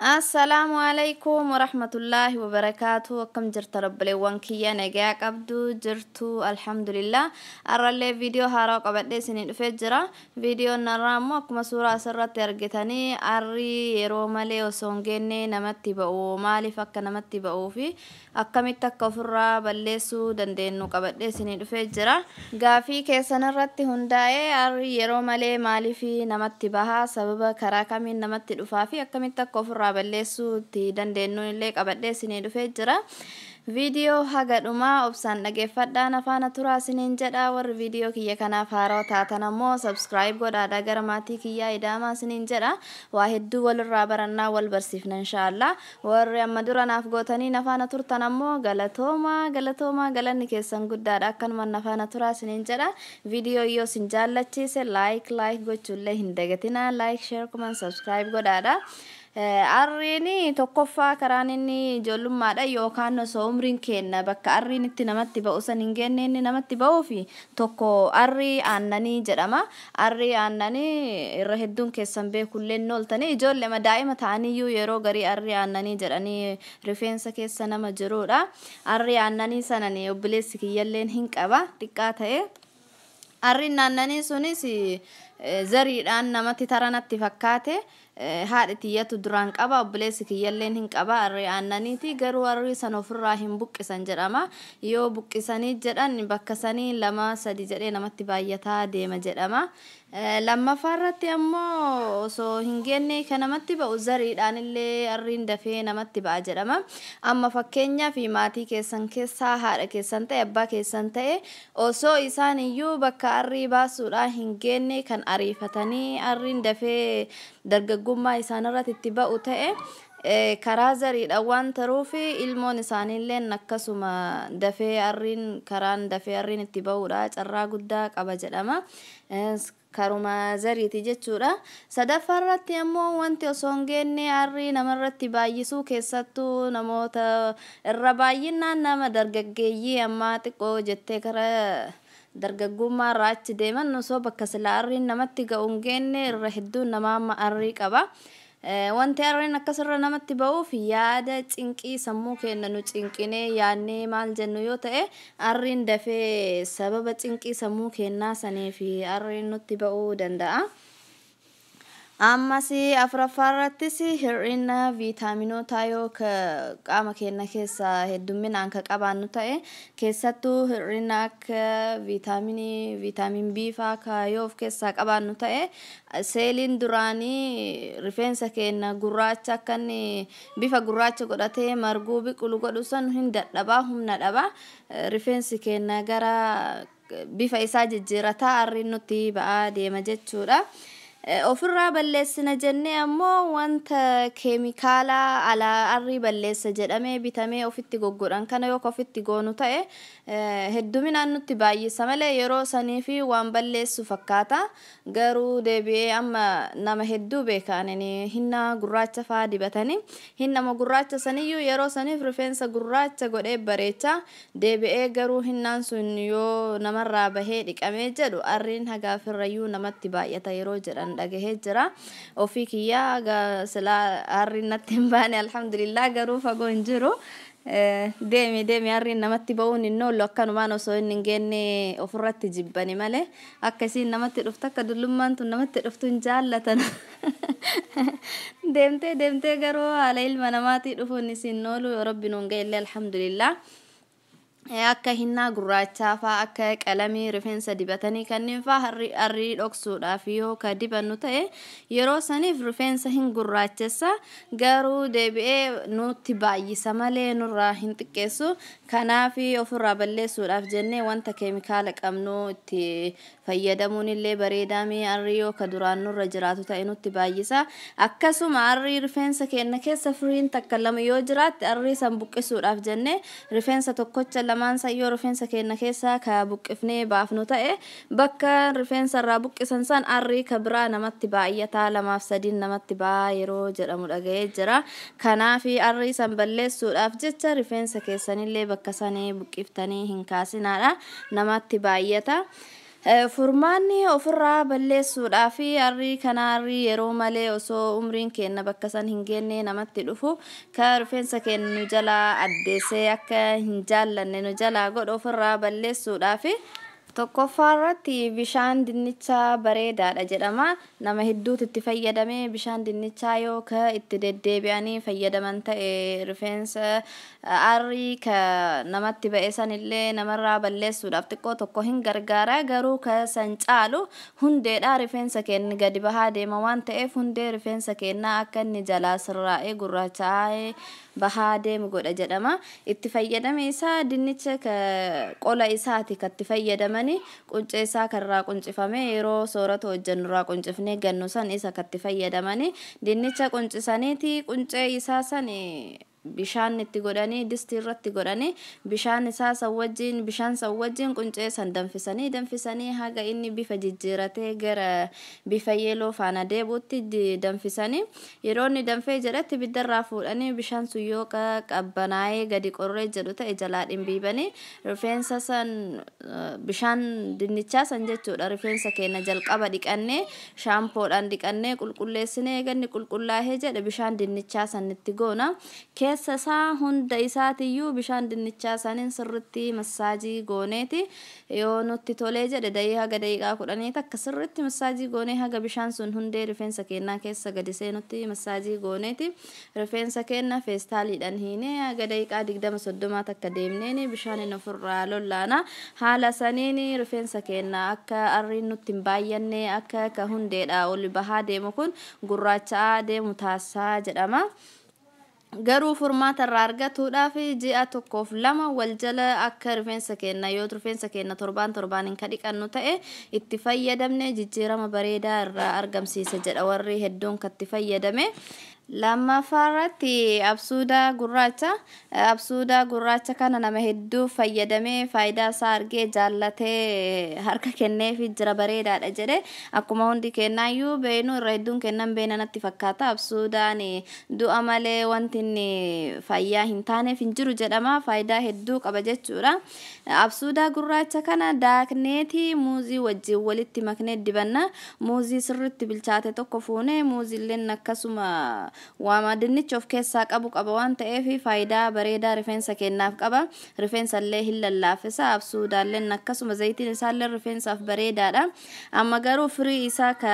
السلام عليكم ورحمة الله وبركاته وكم جرت رب لي وانكيا نجاك عبدو جرتو الحمد لله أرى فيديو هاراق بدي سنين فجرة فيديو نرامو كما سورة سرت يرجتني أري يرومالي وسونجيني نمتي بقو مالي فك نمتي بقو في أكملت كفرة بلسو دندنو كبدي سنين فجرة غافي كيسان الرت هنداي أري يرومالي مالي في نمتي بها سبب كراكمين نمتي الأفافي أكملت كفرة balleessu ti dandeenu illee qabadhee isinii dhufee jira video haga dhuma obsaan dhageeffadhaan afaan turaa isiniin jedha warri video kiyya kanaaf haaroo taatan ammoo subscribe godhaadhaa gara maatii kiyyaa idaamaa isiniin jedha waa hedduu walirraa barannaa wal barsiifna inshallah warri amma dura naaf gootanii afaan turtan ammoo galatooma galanni keessan guddaadha akkanuma afaan turaa isiniin jedha video yoo isin jaallachiise like gochuullee hin dagatinaa like share comment subscribe godhaadhaa Arrini tokkoffaa karaan inni ijoollummaadha yookaan osoo umriin kenna bakka arriin itti namatti ba'u san hin genne inni namatti ba'uu fi tokko arrii aannanii jedhama arrii aannanii irra hedduun keessan beekullee nooltanii ijoollee daa'ima ta'aniyyuu yeroo garii arrii aannanii jedhanii rifeensa keessa nama jiruudha arrii aannanii sanani obboleessi kiyyalleen hin qaba xiqqaa ta'e arrii aannanii sunis zariidhaan namatti taranatti fakkaate haadhi tiyyatu duraan qaba obboleessi kiyyalleen hin qaba arrii aannaniiti garuu arrii san ofirraa hin buqqisan jedhama yoo buqqisanii jedhan bakka sanii 2-3 jedhee namatti baay'ataa deema jedhama lammafaarratti ammoo osoo hin genne kan namatti ba'u zariidhaan illee arriin dafee namatti ba'a jedhama amma fakkeenyaaf maatii keessan keessaa haadha keessan ta'e abbaa keessan ta'e osoo isaan iyyuu bakka arrii baasuudhaan hin genne kan ariifatanii arriin dafee dargaggummaa isaanirratti itti ba'u ta'e karaa zariidhaan waan taruufi ilmoon isaaniillee akkasuma dafee arriin karaan dafee arriin itti ba'uudha carraa guddaa qaba jedhama karuma zariiti jechuudha sadaffaarratti ammoo wanti osoo hin genne arrii namarratti baay'isuu keessattuu namoota irra baay'inaan nama dargaggeeyyii ammaa xiqqoo jettee karaa dargaggummaa raachi deeman osoo bakka sila arriin namatti ga'u hin genne irra hedduun nama amma arrii qaba wanti arriin akkasirra namatti ba'uuf yaada cinqii sammuu kenna nu cinqinee yaannee maal jennu yoo ta'e arriin dafee sababa cinqii sammuu kennaa saniif arriin nutti ba'uu danda'a Ammasi afraffaarrattis hir'ina viitaaminoota yoo qaama keenya keessa hedduminaan ka qabaannu ta'e keessattuu hir'ina akka viitaamin B faa ka yoo of keessaa qabaannu ta'e seeliin duraanii rifeensa keenya gurraacha akka inni bifa gurraacha godhatee marguu biqilu godhu san hin dadhabaa humna dhaba rifeensi keenya gara bifa isaa jijjiirataa arriin nutti ba'aa deema jechuudha. ofirraa balleessina jennee ammoo wanta keemikaala ala arrii balleessa jedhamee bitamee ofitti goggodhan kana yoo ofitti goonu ta'e hedduminaan nutti baay'isa malee yeroo sanii fi waan balleessu fakkaata garuu deebi'ee amma nama hedduu beekaanini hinna gurraacha faa dibatanii hinnama gurraacha saniyyuu yeroo saniif rifeensa gurraacha godhee bareecha deebi'ee garuu hinnaan sun yoo namarraa bahee dhiqamee jedhu arriin hagaafirrayyuu namatti baay'ata yeroo jedhan dhagahee jira ofii kiyyaa sila arriin natti hin baane alhamdulillah garuu fagoo hin jiru deemi arriin namatti ba'uun hin oolu akkanumaan osoo inni hin genne ofirratti jibbani malee akka isiin namatti dhuftu akka dullummaan tun namatti dhuftu hin jaallatan deemtee garuu haala ilma namaatii dhufuun isiin oolu rabbi nuun ga'ellee alhamdulillah akka hinnaa gurraachaa faa akka qalamii rifeensa dibatanii kanneen faa arrii dhoksuudhaaf yoo ka dibannu ta'e yeroo saniif rifeensa hin gurraachessa garuu deebi'ee nutti baay'isa malee nurraa hin xiqqeessu kanaaf ofirraa balleessuudhaaf jennee wanta keemikaala qabnu itti fayyadamuun illee bareedaamee arrii yoo ka duraan nurra jiraatu ta'e nutti baay'isa akkasuma arrii rifeensa keenya keessa firiin takka lama yoo jiraatte arrii san buqqisuudhaaf jennee rifeensa tokkocha lamaan sayyoo rifeensa keenya keessa ka buqqifnee baafnu ta'e bakka rifeensa irraa buqqisan san arrii ka biraa namatti baay'ataa 2-3 namatti baa yeroo jedhamu dhaga'ee jira kanaaf arrii san balleessuudhaaf jecha rifeensa keessanillee bakka sanii buqqiftanii hin kaasinaadha namatti baay'ata Furmaanni ofirraa balleessuudhaa fi arrii kanaarrii yeroo malee osoo umriin keenya bakka san hin geenne namatti dhufu ka rifeensa keenya nu jalaa addeessee akka hin jaallanne nu jalaa godhu ofirraa balleessuudhaa fi tokkoffaarratti bishaan dinnichaa bareedaadha jedhama. Nama hedduutu itti fayyadamee bishaan dinnichaa yoo ka itti deddeebi'anii fayyadaman ta'e rifeensa arrii ka namatti ba'e sanillee namarraa balleessuudhaaf xiqqoo tokko hin gargaara. Garuu ka san caalu hundeedha rifeensa keenya gadi bahaa deema waan ta'eef hundee rifeensa keenyaa akka inni jalaa sirraa'ee gurraacha'ee bahaa deemu godha jedhama. Itti fayyadame isaa dinnicha ka qola isaati ka itti fayyadamani quncee isaa karraa quncifame yeroo soorata hojjannurraa quncifnee gannu san isa ka itti fayyadamani dinnicha quncisaniiti quncee isaa san bishaan itti godhanii distii irratti godhanii bishaan isaa san wajjin quncee san danfisanii haga inni bifa jijjiiratee gara bifa yeeloo faana deebuutti danfisanii yeroo inni danfee jedhatti biddarraa fuudhanii bishaan sun yoo qabbanaa'ee gadi qorree jedhu ta'e jalaa dhimbiibanii rifeensa san bishaan dinnichaa san jechuudha rifeensa keenya jalqaba dhiqannee shaampoodhaan dhiqannee qulqulleessinee ganni qulqullaa'ee jedhe bishaan dinnichaa san itti goona keessa isaa hunda isaatiyyuu bishaan dinnichaa saniin sirritti massaajii gooneeti yoo nutti tolee jedhe haga daqiiqaa 10 akka sirritti massaajii goonee haga bishaan sun hundee rifeensa keenyaa keessa gadi seenutti massaajii gooneeti rifeensa keenya feestaaliidhaan hiinee haga daqiiqaa 20-30 akka deemneeni bishaan ofirraa lollaana haala saniin rifeensa keenya akka arriin nutti hin baay'anne akka ka hundeedha ol bahaa deemu kun gurraacha'aa deemu taasisaa jedhama. Garuu furmaata irraa argatuudhaaf ji'a 1-2 wal jala akka rifeensa keenya yoo rifeensa keenya torbaan hin kadhiqannu ta'e itti fayyadamne jijjiirama bareedaa irraa argamsiisa jedha warri hedduun kan itti fayyadame. Lammaffaarratti absuudaa gurraacha kana nama hedduu fayyadamee faayidaa isaa argee jaallatee harka kenneef jira bareedaadha jedhe akkuma hundi kennaayyuu beenu irra hedduun kennan beenanatti fakkaata absuudaan du'a malee wanti inni fayyaa hin taaneef hin jiru jedhama faayidaa hedduu qaba jechuudha. Absuudaa gurraacha kana daakneeti muuzii wajjin walitti maknee dibanna muuzii sirritti bilchaate tokko fuunee muuziilleen akkasuma waama dinnicha of keessaa qabu qaba waan ta'eef faayidaa bareedaa rifeensa keenyaaf qaba rifeensa illee hin lallaafisa absuudaallee akkasuma zayitiin isaallee rifeensaaf bareedaadha amma garuu firii isaa ka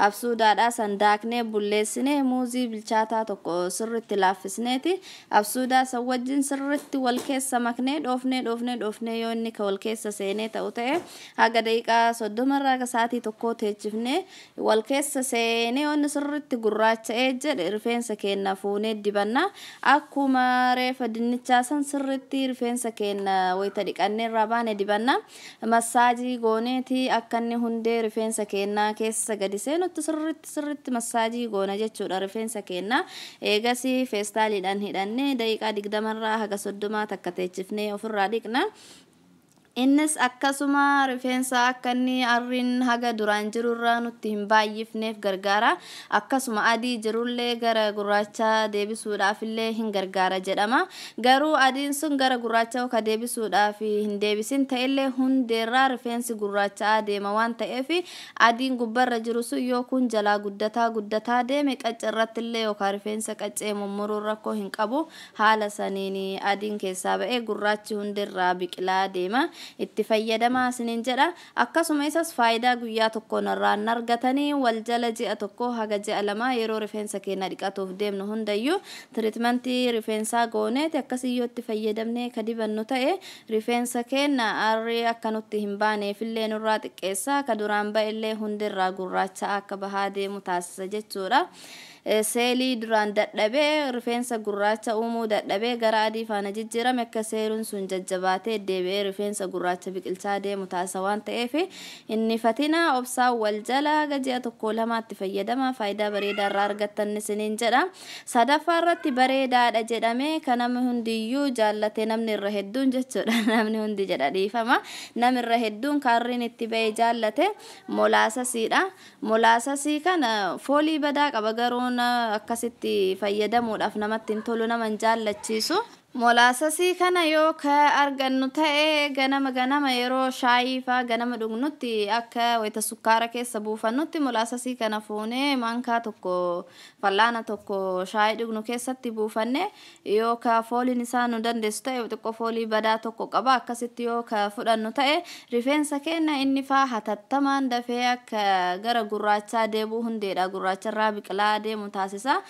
absuudaadha san daaknee bulleessinee muuzii bilchaataa tokko sirritti laaffisneeti absuudaa san wajjin sirritti wal keessa maknee dhoofnee yoo inni ka wal keessa seenee ta'u ta'e haga daqiiqaa 30 irraa sa'aatii tokko teechifnee wal keessa seenee inni sirritti gurraacha'ee jedhe rifeensa keenya fuunee dibanna akkuma reefa dinnichaa san sirritti rifeensa keenya wayita dhiqannee irraa baane dibanna massaajii gooneeti akka inni hundee rifeensa keenyaa keessa gadi seenutti sirritti massaajii goona jechuudha rifeensa keenya eegasii feestaaliidhaan hidhannee daqiiqaa 20 irraa haga 30 takka teechifnee ofirraa dhiqna. Innis akkasuma rifeensa akka inni arriin haga duraan jirurraa nutti hin baay'ifneef gargaara akkasuma adii jirullee gara gurraachaa deebisuudhaaf illee hin gargaara jedhama garuu adiin sun gara gurraachaa ka deebisuudhaaf hin deebisin ta'ellee hundeerraa rifeensi gurraachaa deema waan ta'eef adiin gubbarra jiru sun yoo kun jalaa guddataa deeme qacceerratti illee yookaan rifeensa qaccee mummuruu rakkoo hin qabu haala saniin adiin keessaa ba'ee gurraachi hundeerraa biqilaa deema. Itti fayyadamaa isiniin jedha akkasuma isas faayidaa guyyaa tokkoon irraan argatanii wal jala ji'a tokko haga ji'a 2 yeroo rifeensa keenya dhiqatuuf deemnu hundayyuu tiriitmentii rifeensaa gooneeti akkasiyyoo itti fayyadamnee ka dibannu ta'e rifeensa keenya arrii akka nutti hin baaneef illee nurraa xiqqeessa ka duraan ba'ellee hundirraa gurraacha akka bahaa deemu taasisa jechuudha. Seelii duraan dadhabee rifeensa gurraacha uumuu dadhabee gara adii faana jijjiirame akka seeruun sun jajjabaatee deebi'ee rifeensa gurraacha biqilchaa deemu taasisa waan ta'eef inni fatina obsaa wal jala ji'a 1-2 itti fayyadama faayidaa bareedaa irraa argattan isiniin jedha. Sadaffaa irratti bareedaadha jedhamee kan namni hundiyyuu jaallate namni irra hedduun jechuudha namni hundi jedha dhiifama namni irra hedduun kaarriin itti ba'ee jaallate molaasasiidha. Molaasasii kana foolii badaa qaba garuu akkasitti fayyadamuudhaaf namatti hin tolu nama hin jaallachiisu. Molaasasii kana yoo ka argannu ta'e ganama yeroo shaayii faa ganama dhugnutti akka wayita sukkaara keessa buufannutti molaasasii kana fuunee maankaa tokko fallaana tokko shaayii dhugnu keessatti buufanne yoo ka fooliin isaa nu dandeessu ta'e xiqqoo foolii badaa tokko qaba akkasitti yoo ka fudhannu ta'e rifeensa keenya inni faa hatattamaan dafee akka gara gurraachaa deebuu hundeedha gurraacharraa biqilaa deemu taasisa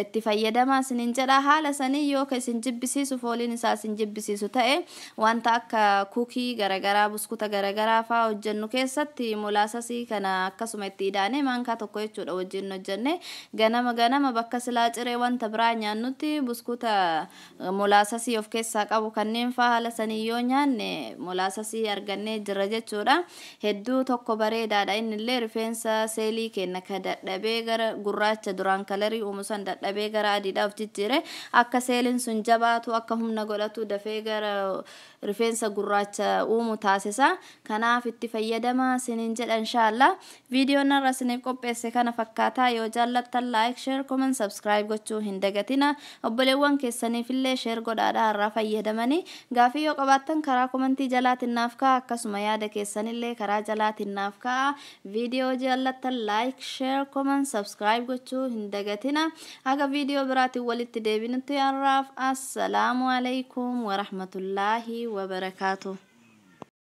itti fayyadamaa isiniin jedha haala sanii yoo ka isin jibbisiisu fooliin isaa isin jibbisiisu ta'e wanta akka kuukii garagaraa buskuta garagaraa faa hojjennu keessatti molaasasii kana akkasuma itti hidhaane maankaa tokko jechuudha wajjin hojjenne ganama bakka silaa ciree wanta biraa nyaannutti buskuta molaasasii of keessaa qabu kanneen faa haala sanii yoo nyaanne molaasasii argannee jirra jechuudha hedduu tokko bareedaadha innillee rifeensa seelii kenna ka dadhabee gara gurraacha duraan kalarii uumusan dadhabee gara adiidhaaf jijjiire akka seeliin sun jabaatu akka humna godhatu dafee gara rifeensa gurraacha uumu taasisa kanaaf itti fayyadamaa isiniin jedha inshallah viidiyoo narra isiniif qopheesse kana fakkaataa yoo jaallattan like share comment subscribe gochuu hin dagatina obboleewwan keessaniif illee share godhaadhaa irraa fayyadamanii gaafii yoo qabaattan karaa komentii jalaatiin naaf ka'a akkasuma yaada keessanillee karaa jalaatiin naaf ka'a viidiyoo jaallattan like share comment subscribe gochuu hin dagatina haga viidiyoo biraatiin walitti deebinutti har'aaf assalamu alaikum wa rahmatullahi wa barakatuh